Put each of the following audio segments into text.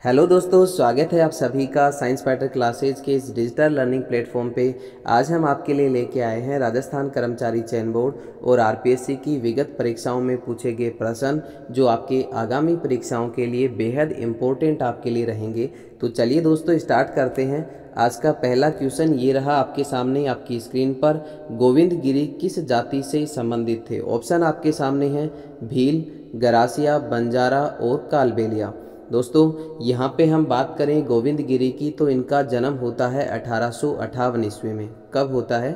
Hello दोस्तों, स्वागत है आप सभी का साइंस पैटर्न क्लासेज के इस डिजिटल लर्निंग प्लेटफॉर्म पे। आज हम आपके लिए लेके आए हैं राजस्थान कर्मचारी चयन बोर्ड और आरपीएससी की विगत परीक्षाओं में पूछे गए प्रश्न जो आपके आगामी परीक्षाओं के लिए बेहद इम्पोर्टेंट आपके लिए रहेंगे। तो चलिए दोस्तों स्टार्ट करते हैं। आज का पहला क्वेश्चन ये रहा आपके सामने आपकी स्क्रीन पर। गोविंद गिरी किस जाति से संबंधित थे? ऑप्शन आपके सामने हैं भील, गरासिया, बंजारा और कालबेलिया। दोस्तों यहाँ पे हम बात करें गोविंद गिरी की तो इनका जन्म होता है 1858 ईस्वी में। कब होता है?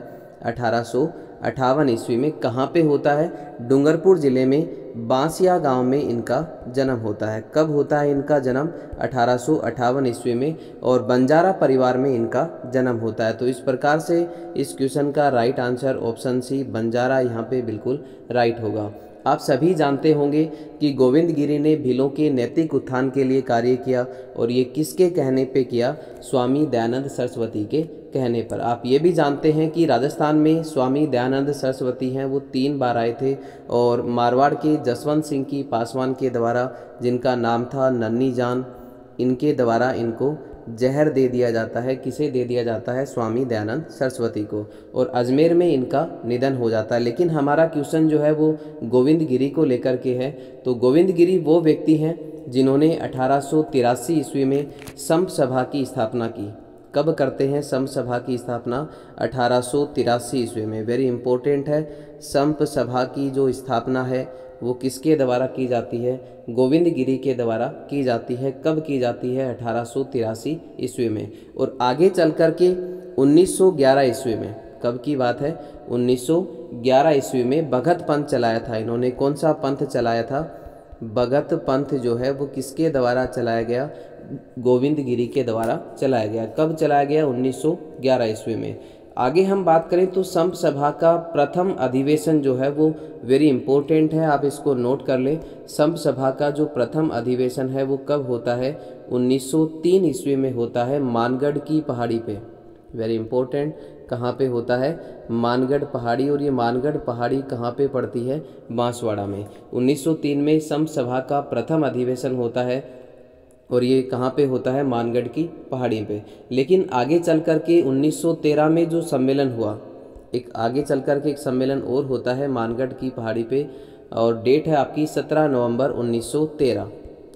1858 ईस्वी में। कहाँ पे होता है? डूंगरपुर ज़िले में बांसिया गांव में इनका जन्म होता है। कब होता है इनका जन्म? 1858 ईस्वी में। और बंजारा परिवार में इनका जन्म होता है। तो इस प्रकार से इस क्वेश्चन का right answer option C Banjara यहाँ पे बिल्कुल राइट होगा। आप सभी जानते होंगे कि गोविंद गिरी ने भीलों के नैतिक उत्थान के लिए कार्य किया और ये किसके कहने पे किया? स्वामी दयानंद सरस्वती के कहने पर। आप ये भी जानते हैं कि राजस्थान में स्वामी दयानंद सरस्वती हैं वो 3 बार आए थे और मारवाड़ के जसवंत सिंह की पासवान के द्वारा, जिनका नाम था नन्नी जान, इनके द्वारा इनको जहर दे दिया जाता है। किसे दे दिया जाता है? स्वामी दयानंद सरस्वती को। और अजमेर में इनका निधन हो जाता है। लेकिन हमारा क्वेश्चन जो है वो गोविंद गिरी को लेकर के है। तो गोविंद गिरी वो व्यक्ति हैं जिन्होंने 1883 ईस्वी में संप सभा की स्थापना की। कब करते हैं संप सभा की स्थापना? 1883 ईस्वी में। वेरी इंपॉर्टेंट है। संप सभा की जो स्थापना है वो किसके द्वारा की जाती है? गोविंद गिरी के द्वारा की जाती है। कब की जाती है? 1883 ईस्वी में। और आगे चल कर के 1911 ईस्वी में, कब की बात है? 1911 ईस्वी में भगत पंथ चलाया था इन्होंने। कौन सा पंथ चलाया था? भगत पंथ जो है वो किसके द्वारा चलाया गया? गोविंद गिरी के द्वारा चलाया गया। कब चलाया गया? 1911 ईस्वी में। आगे हम बात करें तो संप सभा का प्रथम अधिवेशन जो है वो वेरी इंपॉर्टेंट है, आप इसको नोट कर लें। संप सभा का जो प्रथम अधिवेशन है वो कब होता है? 1903 ईस्वी में होता है, मानगढ़ की पहाड़ी पे। Very important. कहाँ पे होता है? मानगढ़ पहाड़ी। और ये मानगढ़ पहाड़ी कहाँ पे पड़ती है? बांसवाड़ा में। 1903 में संप सभा का प्रथम अधिवेशन होता है और ये कहाँ पे होता है? मानगढ़ की पहाड़ी पे। लेकिन आगे चल कर के 1913 में जो सम्मेलन हुआ, आगे चल कर के एक सम्मेलन और होता है मानगढ़ की पहाड़ी पे, और डेट है आपकी 17 नवंबर 1913।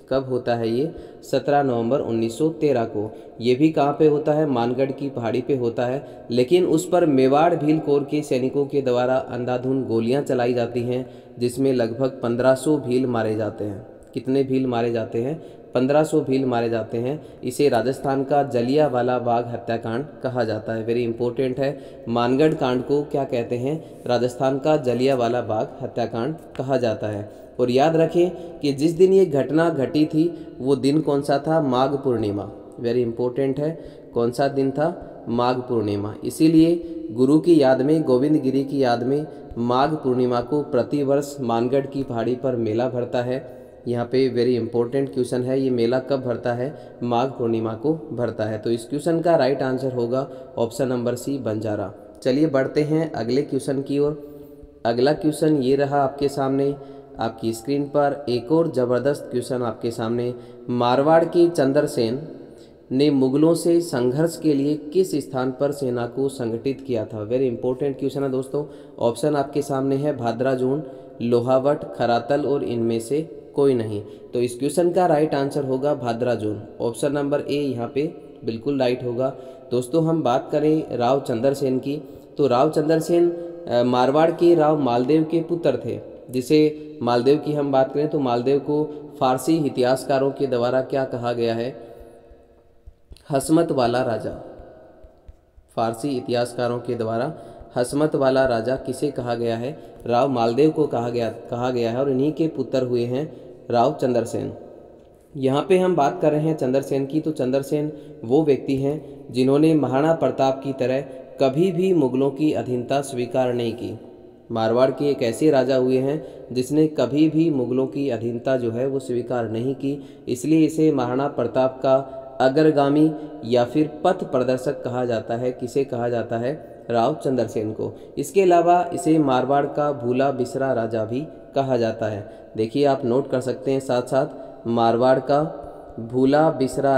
कब होता है ये? 17 नवंबर 1913 को। ये भी कहाँ पे होता है? मानगढ़ की पहाड़ी पे होता है। लेकिन उस पर मेवाड़ भील कोर के सैनिकों के द्वारा अंधाधुंध गोलियां चलाई जाती हैं, जिसमें लगभग 1500 भील मारे जाते हैं। कितने भील मारे जाते हैं? 1500 भील मारे जाते हैं। इसे राजस्थान का जलियांवाला बाग हत्याकांड कहा जाता है। वेरी इंपॉर्टेंट है। मानगढ़ कांड को क्या कहते हैं? राजस्थान का जलियांवाला बाग हत्याकांड कहा जाता है। और याद रखें कि जिस दिन ये घटना घटी थी वो दिन कौन सा था? माघ पूर्णिमा। वेरी इंपॉर्टेंट है। कौन सा दिन था? माघ पूर्णिमा। इसीलिए गुरु की याद में, गोविंद गिरी की याद में माघ पूर्णिमा को प्रतिवर्ष मानगढ़ की पहाड़ी पर मेला भरता है। यहाँ पे वेरी इंपॉर्टेंट क्वेश्चन है, ये मेला कब भरता है? माघ पूर्णिमा को भरता है। तो इस क्वेश्चन का राइट आंसर होगा ऑप्शन नंबर सी बंजारा। चलिए बढ़ते हैं अगले क्वेश्चन की ओर। अगला क्वेश्चन ये रहा आपके सामने आपकी स्क्रीन पर। एक और ज़बरदस्त क्वेश्चन आपके सामने। मारवाड़ के चंद्रसेन ने मुगलों से संघर्ष के लिए किस स्थान पर सेना को संगठित किया था? वेरी इंपॉर्टेंट क्वेश्चन है दोस्तों। ऑप्शन आपके सामने है भाद्राजून, लोहावट, खरातल और इनमें से कोई नहीं। तो इस क्वेश्चन का राइट आंसर होगा भाद्राजून। ऑप्शन नंबर ए यहाँ पे बिल्कुल राइट होगा। दोस्तों हम बात करें राव चंद्रसेन की, तो राव चंद्रसेन मारवाड़ के राव मालदेव के पुत्र थे। जिसे मालदेव की हम बात करें तो मालदेव को फारसी इतिहासकारों के द्वारा क्या कहा गया है? हसमत वाला राजा। फारसी इतिहासकारों के द्वारा हसमत वाला राजा किसे कहा गया है? राव मालदेव को कहा गया है। और इन्हीं के पुत्र हुए हैं राव चंद्रसेन। यहाँ पे हम बात कर रहे हैं चंद्रसेन की, तो चंद्रसेन वो व्यक्ति हैं जिन्होंने महाराणा प्रताप की तरह कभी भी मुगलों की अधीनता स्वीकार नहीं की। मारवाड़ के एक ऐसे राजा हुए हैं जिसने कभी भी मुगलों की अधीनता जो है वो स्वीकार नहीं की। इसलिए इसे महाराणा प्रताप का अग्रगामी या फिर पथ प्रदर्शक कहा जाता है। किसे कहा जाता है? राव चंद्रसेन को। इसके अलावा इसे मारवाड़ का भूला बिसरा राजा भी कहा जाता है। देखिए आप नोट कर सकते हैं साथ साथ, मारवाड़ का भूला बिसरा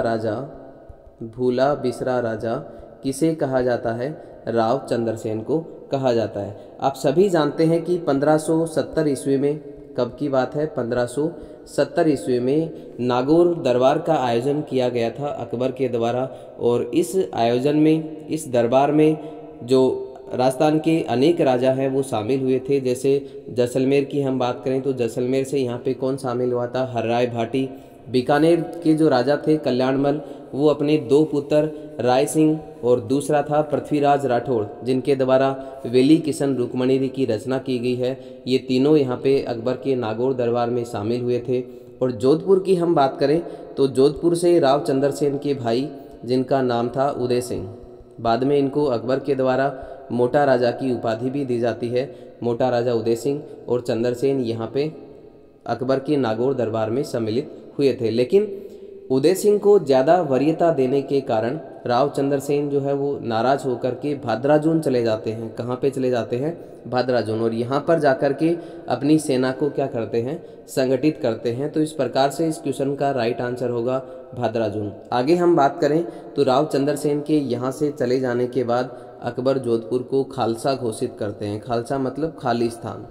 राजा किसे कहा जाता है? राव चंद्रसेन को कहा जाता है। आप सभी जानते हैं कि 1570 ईस्वी में, कब की बात है, 1570 ईस्वी में नागौर दरबार का आयोजन किया गया था अकबर के द्वारा। और इस आयोजन में, इस दरबार में जो राजस्थान के अनेक राजा हैं वो शामिल हुए थे। जैसे जैसलमेर की हम बात करें तो जैसलमेर से यहाँ पे कौन शामिल हुआ था? हर्राय भाटी। बीकानेर के जो राजा थे कल्याणमल, वो अपने 2 पुत्र राय सिंह और दूसरा था पृथ्वीराज राठौड़, जिनके द्वारा वेली किशन रुक्मणी की रचना की गई है। ये तीनों यहाँ पे अकबर के नागौर दरबार में शामिल हुए थे। और जोधपुर की हम बात करें तो जोधपुर से राव चंद्रसेन के भाई, जिनका नाम था उदय सिंह, बाद में इनको अकबर के द्वारा मोटा राजा की उपाधि भी दी जाती है। मोटा राजा उदय सिंह और चंद्रसेन यहाँ पे अकबर के नागौर दरबार में सम्मिलित हुए थे। लेकिन उदय सिंह को ज़्यादा वरीयता देने के कारण राव चंद्रसेन जो है वो नाराज होकर के भाद्राजून चले जाते हैं। कहाँ पे चले जाते हैं? भाद्राजून। और यहाँ पर जाकर के अपनी सेना को क्या करते हैं? संगठित करते हैं। तो इस प्रकार से इस क्वेश्चन का राइट आंसर होगा भाद्राजून। आगे हम बात करें तो राव चंद्रसेन के यहाँ से चले जाने के बाद अकबर जोधपुर को खालसा घोषित करते हैं। खालसा मतलब खाली स्थान।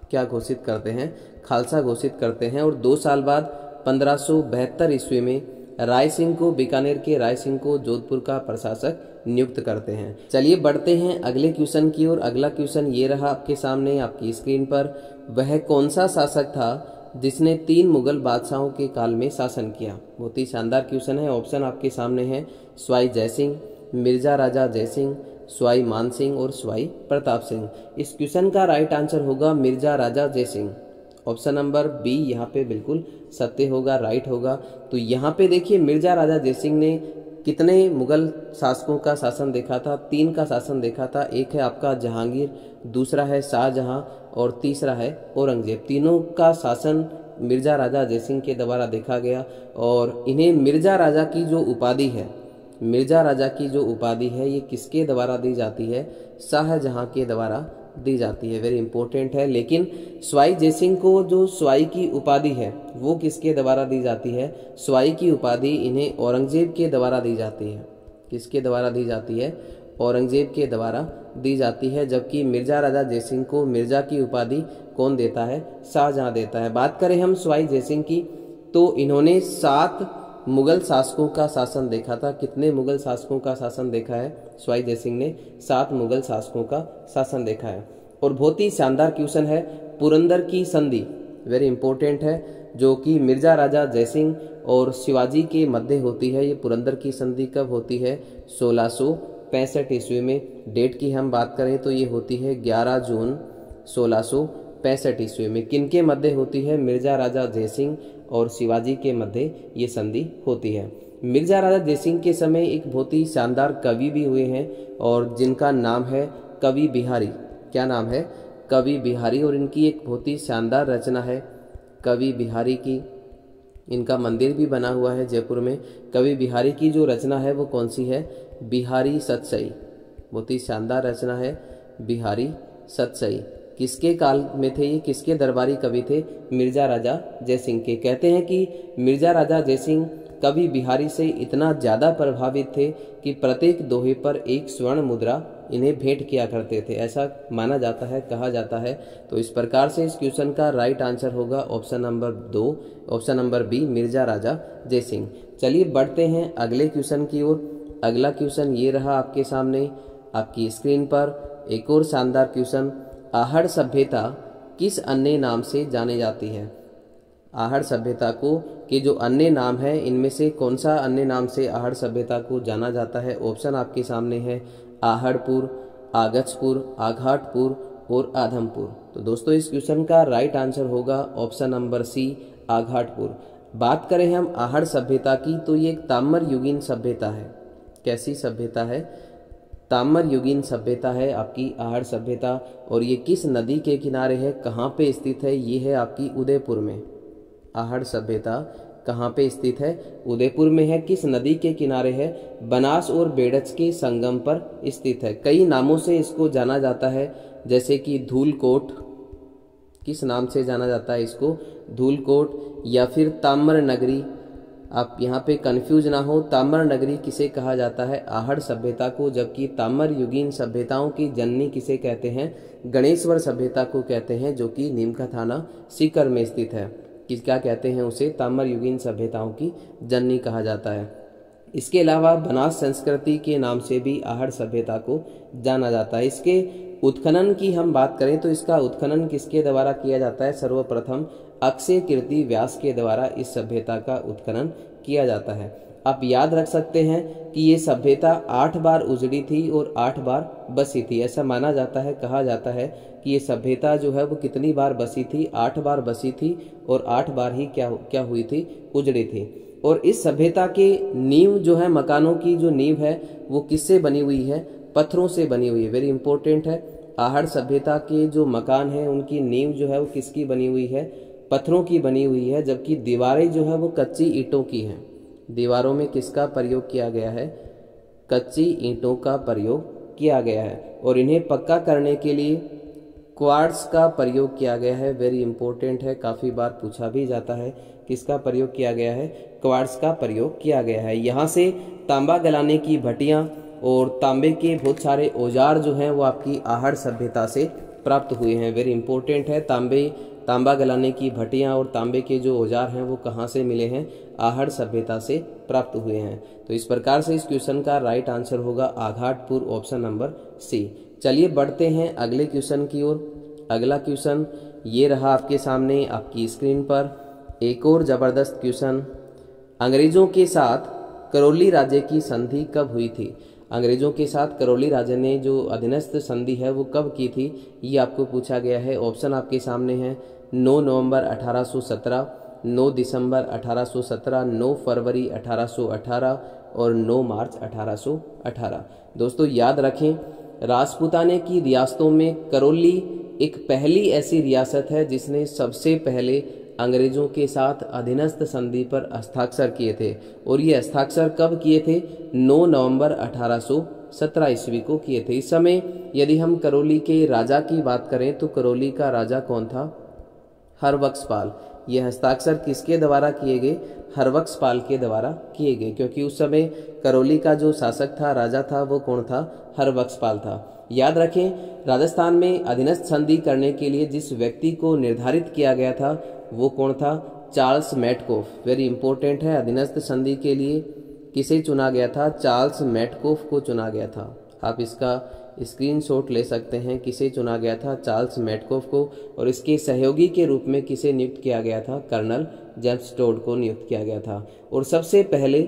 क्या घोषित करते हैं? खालसा घोषित करते हैं। और 2 साल बाद 1572 ईस्वी में राय सिंह को, बीकानेर के राय सिंह को जोधपुर का प्रशासक नियुक्त करते हैं। चलिए बढ़ते हैं अगले क्वेश्चन की ओर। अगला क्वेश्चन ये रहा आपके सामने आपकी स्क्रीन पर। वह कौन सा शासक था जिसने 3 मुगल बादशाहों के काल में शासन किया? बहुत ही शानदार क्वेश्चन है। ऑप्शन आपके सामने है स्वाई जयसिंह, मिर्जा राजा जयसिंह, स्वाई मानसिंह और स्वाई प्रताप सिंह। इस क्वेश्चन का राइट आंसर होगा Mirza Raja Jaisingh. Option number B यहाँ पे बिल्कुल सत्य होगा, राइट होगा। तो यहाँ पे देखिए मिर्जा राजा जयसिंह ने कितने मुगल शासकों का शासन देखा था? 3 का शासन देखा था। एक है आपका जहांगीर, दूसरा है शाहजहां और तीसरा है औरंगजेब। तीनों का शासन मिर्जा राजा जयसिंह के द्वारा देखा गया। और इन्हें मिर्जा राजा की जो उपाधि है, मिर्जा राजा की जो उपाधि है ये किसके द्वारा दी जाती है? शाहजहां के द्वारा दी जाती है। वेरी इंपॉर्टेंट है। लेकिन स्वाई जयसिंह को जो स्वाई की उपाधि है वो किसके द्वारा दी जाती है? स्वाई की उपाधि इन्हें औरंगजेब के द्वारा दी जाती है। किसके द्वारा दी जाती है? औरंगजेब के द्वारा दी जाती है। जबकि मिर्जा राजा जयसिंह को मिर्जा की उपाधि कौन देता है? शाहजहां देता है। बात करें हम स्वाई जयसिंह की तो इन्होंने 7 मुगल शासकों का शासन देखा था। कितने मुगल शासकों का शासन देखा है? स्वाई जयसिंह ने 7 मुगल शासकों का शासन देखा है। और बहुत ही शानदार क्वेश्चन है, पुरंदर की संधि, वेरी इंपॉर्टेंट है, जो कि मिर्जा राजा जयसिंह और शिवाजी के मध्य होती है। ये पुरंदर की संधि कब होती है? 1665 ईस्वी में। डेट की हम बात करें तो ये होती है 11 जून 1665 ईस्वी में। किनके मध्य होती है? मिर्जा राजा जयसिंह और शिवाजी के मध्य ये संधि होती है। मिर्जा राजा जयसिंह के समय एक बहुत ही शानदार कवि भी हुए हैं और जिनका नाम है कवि बिहारी। क्या नाम है? कवि बिहारी। और इनकी एक बहुत ही शानदार रचना है कवि बिहारी की। इनका मंदिर भी बना हुआ है जयपुर में। कवि बिहारी की जो रचना है वो कौन सी है? बिहारी सतसई। बहुत ही शानदार रचना है बिहारी सतसई। किसके काल में थे ये? किसके दरबारी कवि थे? मिर्जा राजा जयसिंह के। कहते हैं कि मिर्जा राजा जयसिंह कवि बिहारी से इतना ज़्यादा प्रभावित थे कि प्रत्येक दोहे पर एक स्वर्ण मुद्रा इन्हें भेंट किया करते थे, ऐसा माना जाता है, कहा जाता है। तो इस प्रकार से इस क्वेश्चन का राइट आंसर होगा option number 2, option number B, Mirza Raja Jaisingh. चलिए बढ़ते हैं अगले क्वेश्चन की ओर। अगला क्वेश्चन ये रहा आपके सामने आपकी स्क्रीन पर। एक और शानदार क्वेश्चन, आहड़ सभ्यता किस अन्य नाम से जानी जाती है? आहड़ सभ्यता को के जो अन्य नाम है इनमें से कौन सा अन्य नाम से आहड़ सभ्यता को जाना जाता है? ऑप्शन आपके सामने है आहड़पुर, आगछपुर, आघाटपुर और आधमपुर। तो दोस्तों इस क्वेश्चन का राइट आंसर होगा ऑप्शन नंबर सी, आघाटपुर। बात करें हम आहड़ सभ्यता की तो ये एक ताम्र युगीन सभ्यता है। कैसी सभ्यता है? ताम्र युगीन सभ्यता है आपकी आहड़ सभ्यता। और ये किस नदी के किनारे है, कहाँ पे स्थित है? ये है आपकी उदयपुर में। आहड़ सभ्यता कहाँ पे स्थित है? उदयपुर में है। किस नदी के किनारे है? बनास और बेड़च के संगम पर स्थित है। कई नामों से इसको जाना जाता है, जैसे कि धूलकोट। किस नाम से जाना जाता है इसको? धूलकोट, या फिर ताम्र नगरी, आप यहाँ पे कंफ्यूज ना हो। ताम्र नगरी किसे कहा जाता है? आहड़ सभ्यता को। जबकि ताम्र युगीन सभ्यताओं की जननी किसे कहते हैं? गणेश्वर सभ्यता को कहते हैं, जो कि नीम का थाना सीकर में स्थित है। क्या कहते हैं उसे? ताम्र युगीन सभ्यताओं की जननी कहा जाता है। इसके अलावा बनास संस्कृति के नाम से भी आहड़ सभ्यता को जाना जाता है। इसके उत्खनन की हम बात करें तो इसका उत्खनन किसके द्वारा किया जाता है? सर्वप्रथम अक्षय कीर्ति व्यास के द्वारा इस सभ्यता का उत्खनन किया जाता है। आप याद रख सकते हैं कि ये सभ्यता 8 बार उजड़ी थी और 8 बार बसी थी। ऐसा माना जाता है, कहा जाता है कि ये सभ्यता जो है वो कितनी बार बसी थी? 8 बार बसी थी और 8 बार ही क्या हुई थी? उजड़ी थी। और इस सभ्यता के नींव जो है, मकानों की जो नींव है वो किससे बनी हुई है? पत्थरों से बनी हुई है। वेरी इंपॉर्टेंट है। आहड़ सभ्यता के जो मकान हैं उनकी नींव जो है वो किसकी बनी हुई है? पत्थरों की बनी हुई है। जबकि दीवारें जो है वो कच्ची ईंटों की हैं। दीवारों में किसका प्रयोग किया गया है? कच्ची ईंटों का प्रयोग किया गया है। और इन्हें पक्का करने के लिए क्वार्ट्ज का प्रयोग किया गया है। वेरी इंपॉर्टेंट है, काफ़ी बार पूछा भी जाता है। किसका प्रयोग किया गया है? क्वार्ट्ज का प्रयोग किया गया है। यहाँ से तांबा गलाने की भट्टियाँ और तांबे के बहुत सारे औजार जो हैं वो आपकी आहड़ सभ्यता से प्राप्त हुए हैं। वेरी इंपॉर्टेंट है। तांबा गलाने की भट्टियाँ और तांबे के जो औजार हैं वो कहाँ से मिले हैं? आहड़ सभ्यता से प्राप्त हुए हैं। तो इस प्रकार से इस क्वेश्चन का राइट आंसर होगा आघाटपुर, ऑप्शन नंबर सी। चलिए बढ़ते हैं अगले क्वेश्चन की ओर। अगला क्वेश्चन ये रहा आपके सामने आपकी स्क्रीन पर। एक और जबरदस्त क्वेश्चन। अंग्रेजों के साथ करौली राज्य की संधि कब हुई थी? अंग्रेजों के साथ करौली राज्य ने जो अधीनस्थ संधि है वो कब की थी? ये आपको पूछा गया है। ऑप्शन आपके सामने है। 9 नवंबर 1817, 9 दिसंबर 1817, 9 फरवरी 1818 और 9 मार्च 1818। दोस्तों याद रखें, राजपूताने की रियासतों में करौली एक पहली ऐसी रियासत है जिसने सबसे पहले अंग्रेजों के साथ अधीनस्थ संधि पर हस्ताक्षर किए थे। और ये हस्ताक्षर कब किए थे? 9 नवंबर 1817 ईस्वी को किए थे। इस समय यदि हम करौली के राजा की बात करें तो करौली का राजा कौन था? हरबख्शपाल। ये हस्ताक्षर किसके द्वारा किए गए? हरबख्शपाल के द्वारा किए गए, क्योंकि उस समय करौली का जो शासक था, राजा था, वो कौन था? हरबख्शपाल था। याद रखें, राजस्थान में अधीनस्थ संधि करने के लिए जिस व्यक्ति को निर्धारित किया गया था वो कौन था? Charles Metcalfe. वेरी इंपॉर्टेंट है। अधीनस्थ संधि के लिए किसे चुना गया था? चार्ल्स मेटकॉफ को चुना गया था। आप इसका स्क्रीनशॉट ले सकते हैं। किसे चुना गया था? चार्ल्स मेटकॉफ को। और इसके सहयोगी के रूप में किसे नियुक्त किया गया था? कर्नल जेम्स टोड को नियुक्त किया गया था। और सबसे पहले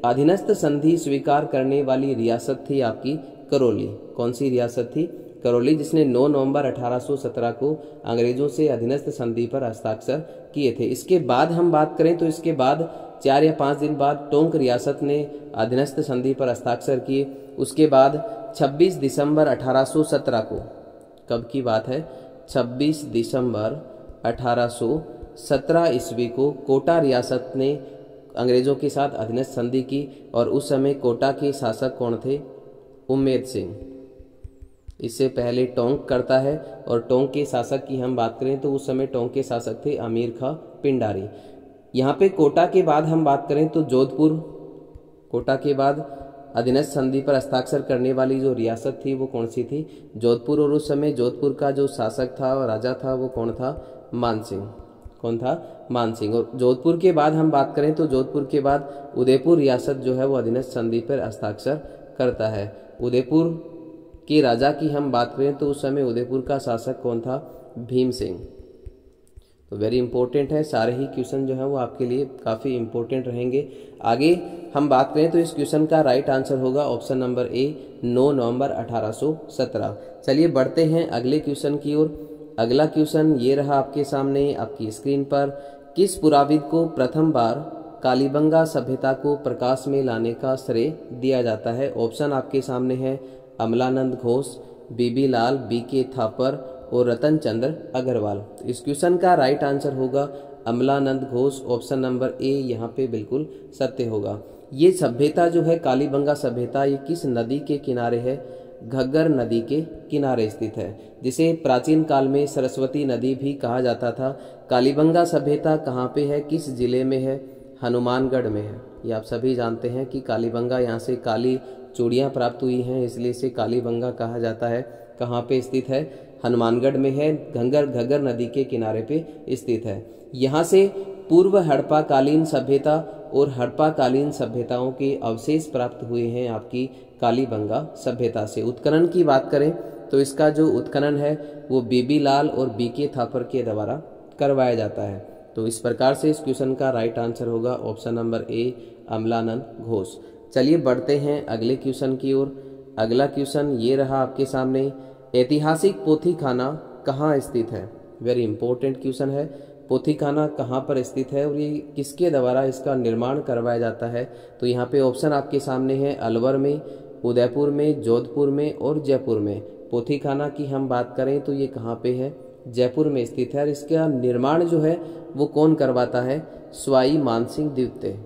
अधीनस्थ संधि स्वीकार करने वाली रियासत थी आपकी करौली। कौन सी रियासत थी? करौली, जिसने 9 नवंबर 1817 को अंग्रेजों से अधीनस्थ संधि पर हस्ताक्षर किए थे। इसके बाद हम बात करें तो इसके बाद 4 या 5 दिन बाद टोंक रियासत ने अधीनस्थ संधि पर हस्ताक्षर किए। उसके बाद 26 दिसंबर 1817 को, कब की बात है? 26 दिसंबर 1817 ईस्वी को कोटा रियासत ने अंग्रेजों के साथ अधीनस्थ संधि की। और उस समय कोटा के शासक कौन थे? उम्मेद सिंह। इससे पहले टोंक करता है। और टोंक के शासक की हम बात करें तो उस समय टोंक के शासक थे अमीर खां पिंडारी। यहाँ पे कोटा के बाद हम बात करें तो जोधपुर। कोटा के बाद अधीनस्थ संधि पर हस्ताक्षर करने वाली जो रियासत थी वो कौन सी थी? जोधपुर। और उस समय जोधपुर का जो शासक था और राजा था वो कौन था? मान सिंह। कौन था? मान सिंह। और जोधपुर के बाद हम बात करें तो जोधपुर के बाद उदयपुर रियासत जो है वो अधीनस्थ संधि पर हस्ताक्षर करता है। उदयपुर के राजा की हम बात करें तो उस समय उदयपुर का शासक कौन था? भीम सिंह। तो वेरी इंपॉर्टेंट है। सारे ही क्वेश्चन जो है वो आपके लिए काफ़ी इंपॉर्टेंट रहेंगे। आगे हम बात करें तो इस क्वेश्चन का राइट आंसर होगा ऑप्शन नंबर ए, 9 नवंबर 1817। चलिए बढ़ते हैं अगले क्वेश्चन की ओर। अगला क्वेश्चन ये रहा आपके सामने आपकी स्क्रीन पर। किस पुराविद को प्रथम बार कालीबंगा सभ्यता को प्रकाश में लाने का श्रेय दिया जाता है? ऑप्शन आपके सामने है। अमलानंद घोष, बीबी लाल, बीके थापर और रतन चंद्र अग्रवाल। तो इस क्वेश्चन का राइट आंसर होगा अमलानंद घोष, ऑप्शन नंबर ए यहाँ पे बिल्कुल सत्य होगा। ये सभ्यता जो है कालीबंगा सभ्यता, ये किस नदी के किनारे है? घग्गर नदी के किनारे स्थित है, जिसे प्राचीन काल में सरस्वती नदी भी कहा जाता था। कालीबंगा सभ्यता कहाँ पे है? किस जिले में है? हनुमानगढ़ में है। ये आप सभी जानते हैं कि कालीबंगा, यहाँ से काली चूड़ियाँ प्राप्त हुई हैं, इसलिए इसे कालीबंगा कहा जाता है। कहाँ पे स्थित है? हनुमानगढ़ में है, घग्गर नदी के किनारे पे स्थित है। यहाँ से पूर्व हड़प्पाकालीन सभ्यता और हड़प्पाकालीन सभ्यताओं के अवशेष प्राप्त हुए हैं आपकी कालीबंगा सभ्यता से। उत्खनन की बात करें तो इसका जो उत्खनन है वो बीबी लाल और बीके थापर के द्वारा करवाया जाता है। तो इस प्रकार से इस क्वेश्चन का राइट आंसर होगा ऑप्शन नंबर ए, अमलानंद घोष। चलिए बढ़ते हैं अगले क्वेश्चन की ओर। अगला क्वेश्चन ये रहा आपके सामने, ऐतिहासिक पोथीखाना कहाँ स्थित है? वेरी इंपॉर्टेंट क्वेश्चन है। पोथीखाना कहाँ पर स्थित है और ये किसके द्वारा इसका निर्माण करवाया जाता है? तो यहाँ पे ऑप्शन आपके सामने है, अलवर में, उदयपुर में, जोधपुर में और जयपुर में। पोथीखाना की हम बात करें तो ये कहाँ पे है? जयपुर में स्थित है। और इसका निर्माण जो है वो कौन करवाता है? स्वाई मानसिंह द्वितीय।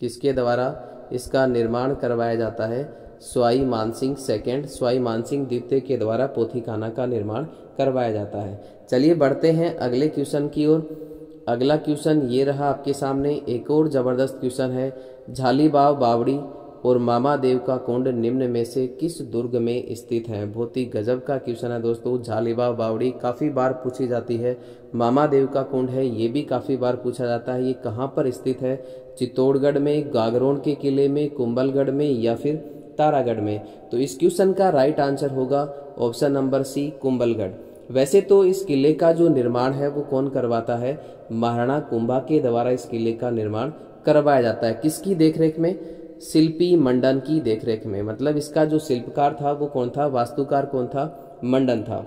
किसके द्वारा इसका निर्माण करवाया जाता है? स्वाई मानसिंह सेकंड, स्वाई मानसिंह द्वितीय के द्वारा पोथीखाना का निर्माण करवाया जाता है। चलिए बढ़ते हैं अगले क्वेश्चन की ओर। अगला क्वेश्चन ये रहा आपके सामने, एक और जबरदस्त क्वेश्चन है। झालीबाव बावड़ी और मामादेव का कुंड निम्न में से किस दुर्ग में स्थित है? बहुत ही गजब का क्वेश्चन है दोस्तों। झालीबाव बावड़ी काफ़ी बार पूछी जाती है। मामादेव का कुंड है, ये भी काफ़ी बार पूछा जाता है। ये कहाँ पर स्थित है? चित्तौड़गढ़ में, गागरोन के किले में, कुंभलगढ़ में या फिर तारागढ़ में? तो इस क्वेश्चन का राइट आंसर होगा ऑप्शन नंबर सी, कुंभलगढ़। वैसे तो इस किले का जो निर्माण है वो कौन करवाता है? महाराणा कुंभा के द्वारा इस किले का निर्माण करवाया जाता है। किसकी देखरेख में? शिल्पी मंडन की देखरेख में। मतलब इसका जो शिल्पकार था वो कौन था? वास्तुकार कौन था? मंडन था।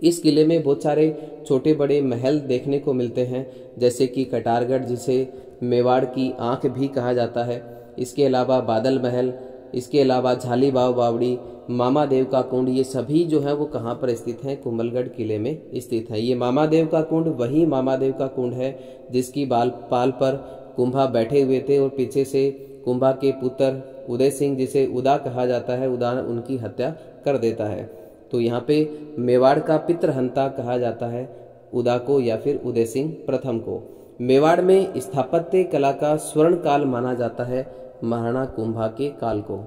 इस किले में बहुत सारे छोटे बड़े महल देखने को मिलते हैं, जैसे कि कटारगढ़, जिसे मेवाड़ की आंख भी कहा जाता है। इसके अलावा बादल महल, इसके अलावा झालीबाव बावड़ी, मामादेव का कुंड, ये सभी जो है वो कहाँ पर स्थित हैं? कुंभलगढ़ किले में स्थित है। ये मामादेव का कुंड वही मामादेव का कुंड है जिसकी पाल पर कुंभा बैठे हुए थे और पीछे से कुंभा के पुत्र उदय सिंह, जिसे उदा कहा जाता है, उदा उनकी हत्या कर देता है। तो यहाँ पे मेवाड़ का पितृहंता कहा जाता है उदा को या फिर उदय सिंह प्रथम को। मेवाड़ में स्थापत्य कला का स्वर्ण काल माना जाता है महाराणा कुंभा के काल को।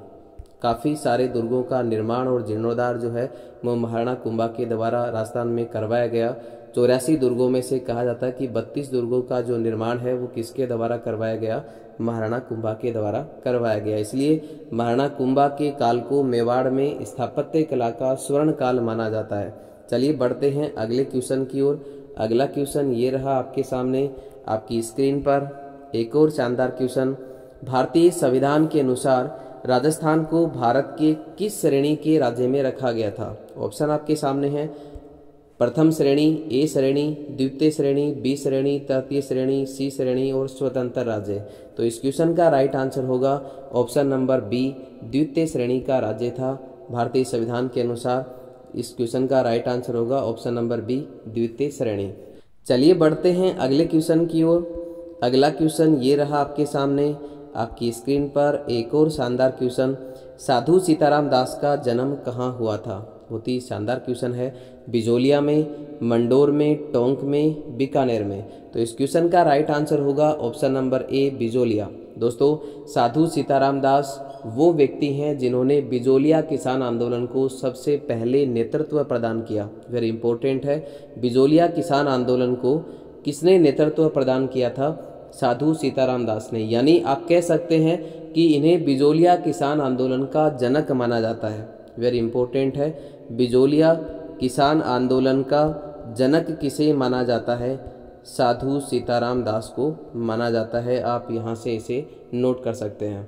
काफ़ी सारे दुर्गों का निर्माण और जीर्णोद्धार जो है वो महाराणा कुंभा के द्वारा राजस्थान में करवाया गया। 84 दुर्गों में से कहा जाता है कि 32 दुर्गों का जो निर्माण है वो किसके द्वारा करवाया गया? महाराणा कुंभा के द्वारा करवाया गया। इसलिए महाराणा कुंभा के काल को मेवाड़ में स्थापत्य कला का स्वर्ण काल माना जाता है। चलिए बढ़ते हैं अगले क्वेश्चन की ओर। अगला क्वेश्चन ये रहा आपके सामने आपकी स्क्रीन पर, एक और शानदार क्वेश्चन। भारतीय संविधान के अनुसार राजस्थान को भारत के किस श्रेणी के राज्य में रखा गया था? ऑप्शन आपके सामने हैं, प्रथम श्रेणी, ए श्रेणी, द्वितीय श्रेणी, बी श्रेणी, तृतीय श्रेणी, सी श्रेणी और स्वतंत्र राज्य। तो इस क्वेश्चन का राइट आंसर होगा ऑप्शन नंबर बी, द्वितीय श्रेणी का राज्य था भारतीय संविधान के अनुसार। इस क्वेश्चन का राइट आंसर होगा ऑप्शन नंबर बी, द्वितीय श्रेणी। चलिए बढ़ते हैं अगले क्वेश्चन की ओर। अगला क्वेश्चन ये रहा आपके सामने आपकी स्क्रीन पर, एक और शानदार क्वेश्चन। साधु सीताराम दास का जन्म कहाँ हुआ था? बहुत ही शानदार क्वेश्चन है। बिजोलिया में, मंडोर में, टोंक में, बीकानेर में? तो इस क्वेश्चन का राइट आंसर होगा ऑप्शन नंबर ए, बिजोलिया। दोस्तों, साधु सीताराम दास वो व्यक्ति हैं जिन्होंने बिजोलिया किसान आंदोलन को सबसे पहले नेतृत्व प्रदान किया। वेरी इंपॉर्टेंट है। बिजोलिया किसान आंदोलन को किसने नेतृत्व प्रदान किया था? साधु सीताराम दास ने। यानी आप कह सकते हैं कि इन्हें बिजोलिया किसान आंदोलन का जनक माना जाता है। वेरी इंपॉर्टेंट है। बिजोलिया किसान आंदोलन का जनक किसे माना जाता है? साधु सीताराम दास को माना जाता है। आप यहाँ से इसे नोट कर सकते हैं।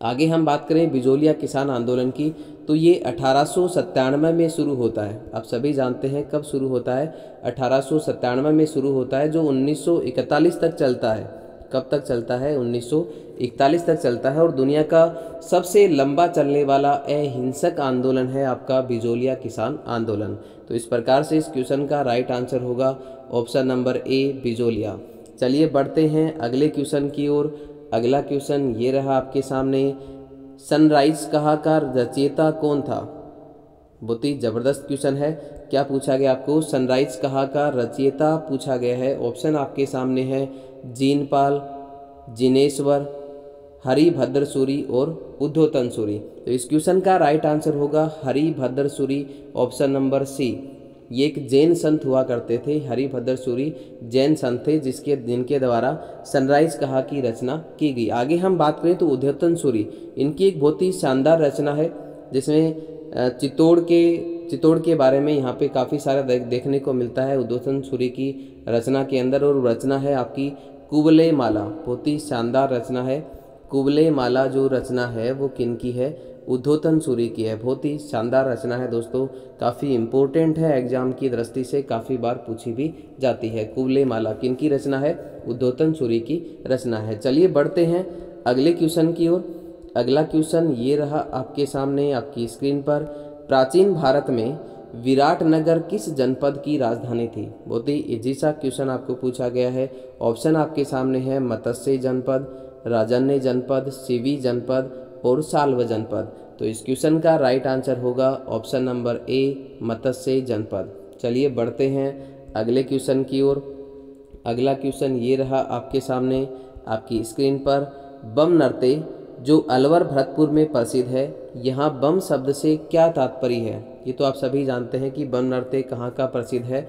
आगे हम बात करें बिजोलिया किसान आंदोलन की, तो ये 1897 में शुरू होता है। आप सभी जानते हैं कब शुरू होता है? 1897 में शुरू होता है, जो 1941 तक चलता है। कब तक चलता है? 1941 तक चलता है। और दुनिया का सबसे लंबा चलने वाला अहिंसक आंदोलन है आपका बिजोलिया किसान आंदोलन। तो इस प्रकार से इस क्वेश्चन का राइट आंसर होगा ऑप्शन नंबर ए, बिजोलिया। चलिए बढ़ते हैं अगले क्वेश्चन की ओर। अगला क्वेश्चन ये रहा आपके सामने, सनराइज कहा का रचयिता कौन था? बहुत ही जबरदस्त क्वेश्चन है। क्या पूछा गया आपको? सनराइज कहा का रचयिता पूछा गया है। ऑप्शन आपके सामने है, जीनपाल, जिनेश्वर, हरिभद्र सूरी और उद्धोतन सूरी। तो इस क्वेश्चन का राइट आंसर होगा Haribhadra Suri, option number C. ये एक जैन संत हुआ करते थे। हरिभद्र सूरी जैन संत थे जिनके द्वारा सनराइज कहा की रचना की गई। आगे हम बात करें तो उद्धोतन सूरी, इनकी एक बहुत ही शानदार रचना है जिसमें चित्तौड़ के बारे में यहाँ पे काफ़ी सारा देखने को मिलता है उद्धोतन सूरी की रचना के अंदर। और रचना है आपकी कुवलय माला, बहुत ही शानदार रचना है। कुवलय माला जो रचना है वो किन की है? उद्धोतन सूरी की है। बहुत ही शानदार रचना है दोस्तों, काफ़ी इम्पोर्टेंट है, एग्जाम की दृष्टि से काफ़ी बार पूछी भी जाती है। कुवलय माला किन की रचना है? उद्धोतन सूरी की रचना है। चलिए बढ़ते हैं अगले क्वेश्चन की ओर। अगला क्वेश्चन ये रहा आपके सामने आपकी स्क्रीन पर। प्राचीन भारत में विराटनगर किस जनपद की राजधानी थी? बहुत ही इजी सा क्वेश्चन आपको पूछा गया है। ऑप्शन आपके सामने है मत्स्य जनपद, राजन्य जनपद, सिवी जनपद और साल्व जनपद। तो इस क्वेश्चन का राइट आंसर होगा ऑप्शन नंबर ए, मत्स्य जनपद। चलिए बढ़ते हैं अगले क्वेश्चन की ओर। अगला क्वेश्चन ये रहा आपके सामने आपकी स्क्रीन पर। बम नृत्य जो अलवर भरतपुर में प्रसिद्ध है, यहाँ बम शब्द से क्या तात्पर्य है? ये तो आप सभी जानते हैं कि बम नृत्य कहाँ का प्रसिद्ध है?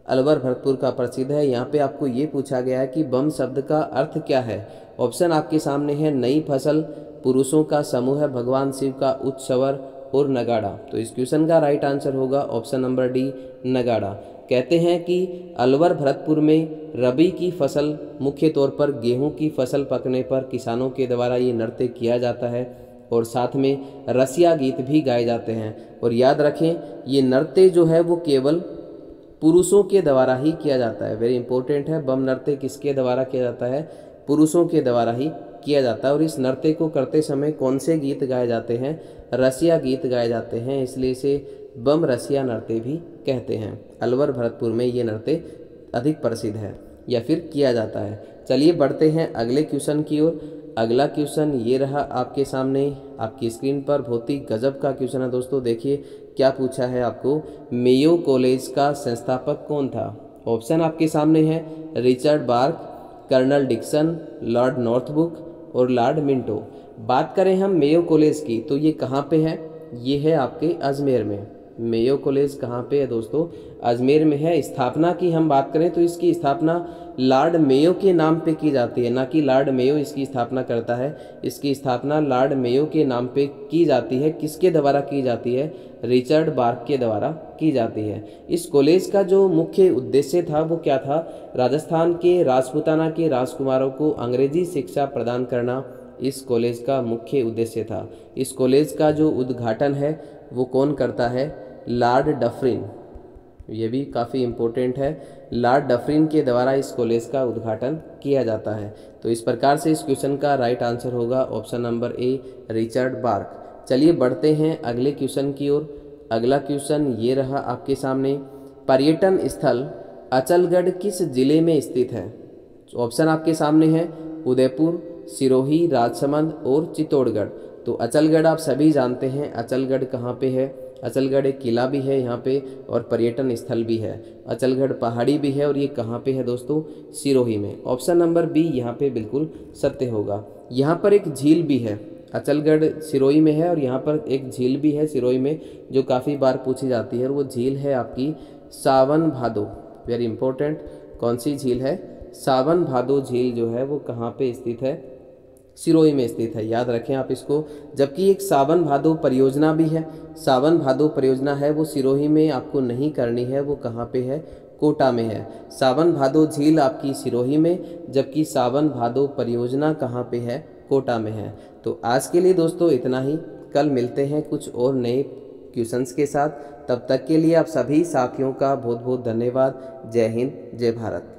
अलवर भरतपुर का प्रसिद्ध है। यहाँ पे आपको ये पूछा गया है कि बम शब्द का अर्थ क्या है। ऑप्शन आपके सामने है नई फसल, पुरुषों का समूह, भगवान शिव का उत्सवर और नगाड़ा। तो इस क्वेश्चन का राइट आंसर होगा ऑप्शन नंबर डी, नगाड़ा। कहते हैं कि अलवर भरतपुर में रबी की फसल, मुख्य तौर पर गेहूं की फसल पकने पर किसानों के द्वारा ये नृत्य किया जाता है और साथ में रसिया गीत भी गाए जाते हैं। और याद रखें ये नृत्य जो है वो केवल पुरुषों के द्वारा ही किया जाता है। वेरी इंपॉर्टेंट है, बम नृत्य किसके द्वारा किया जाता है? पुरुषों के द्वारा ही किया जाता है। और इस नृत्य को करते समय कौन से गीत गाए जाते हैं? रसिया गीत गाए जाते हैं, इसलिए इसे बम रसिया नृत्य भी कहते हैं। अलवर भरतपुर में ये नृत्य अधिक प्रसिद्ध है या फिर किया जाता है। चलिए बढ़ते हैं अगले क्वेश्चन की ओर। अगला क्वेश्चन ये रहा आपके सामने आपकी स्क्रीन पर। बहुत ही गजब का क्वेश्चन है दोस्तों, देखिए क्या पूछा है आपको। मेयो कॉलेज का संस्थापक कौन था? ऑप्शन आपके सामने है Richard Bark, colonel Dixon, lord Northbrook और लॉर्ड मिंटो। बात करें हम मेयो कॉलेज की तो ये कहाँ पे है? ये है आपके अजमेर में। मेयो कॉलेज कहाँ पे है दोस्तों? अजमेर में है। स्थापना की हम बात करें तो इसकी स्थापना लॉर्ड मेयो के नाम पे की जाती है, ना कि लॉर्ड मेयो इसकी स्थापना करता है। इसकी स्थापना लॉर्ड मेयो के नाम पे की जाती है। किसके द्वारा की जाती है? रिचर्ड बार्क के द्वारा की जाती है। इस कॉलेज का जो मुख्य उद्देश्य था वो क्या था? राजस्थान के राजपूताना के राजकुमारों को अंग्रेजी शिक्षा प्रदान करना इस कॉलेज का मुख्य उद्देश्य था। इस कॉलेज का जो उद्घाटन है वो कौन करता है? Lord Dufferin. ये भी काफ़ी इम्पोर्टेंट है, लॉर्ड डफरिन के द्वारा इस कॉलेज का उद्घाटन किया जाता है। तो इस प्रकार से इस क्वेश्चन का राइट आंसर होगा option number A, Richard Bark. चलिए बढ़ते हैं अगले क्वेश्चन की ओर। अगला क्वेश्चन ये रहा आपके सामने। पर्यटन स्थल अचलगढ़ किस जिले में स्थित है? ऑप्शन आपके सामने है उदयपुर, सिरोही, राजसमंद और चित्तौड़गढ़। तो अचलगढ़ आप सभी जानते हैं, अचलगढ़ कहाँ पे है? अचलगढ़ एक किला भी है यहाँ पे और पर्यटन स्थल भी है। अचलगढ़ पहाड़ी भी है और ये कहाँ पे है दोस्तों? सिरोही में। ऑप्शन नंबर बी यहाँ पे बिल्कुल सत्य होगा। यहाँ पर एक झील भी है, अचलगढ़ सिरोही में है और यहाँ पर एक झील भी है सिरोही में जो काफ़ी बार पूछी जाती है और वो झील है आपकी सावन भादो। वेरी इंपॉर्टेंट, कौन सी झील है? सावन भादो झील जो है वो कहाँ पे स्थित है? सिरोही में स्थित है, याद रखें आप इसको। जबकि एक सावन भादो परियोजना भी है, सावन भादो परियोजना है वो सिरोही में आपको नहीं करनी है, वो कहाँ पे है? कोटा में है। सावन भादो झील आपकी सिरोही में, जबकि सावन भादो परियोजना कहाँ पे है? कोटा में है। तो आज के लिए दोस्तों इतना ही, कल मिलते हैं कुछ और नए क्वेश्चंस के साथ। तब तक के लिए आप सभी साथियों का बहुत बहुत धन्यवाद। जय हिंद, जय भारत।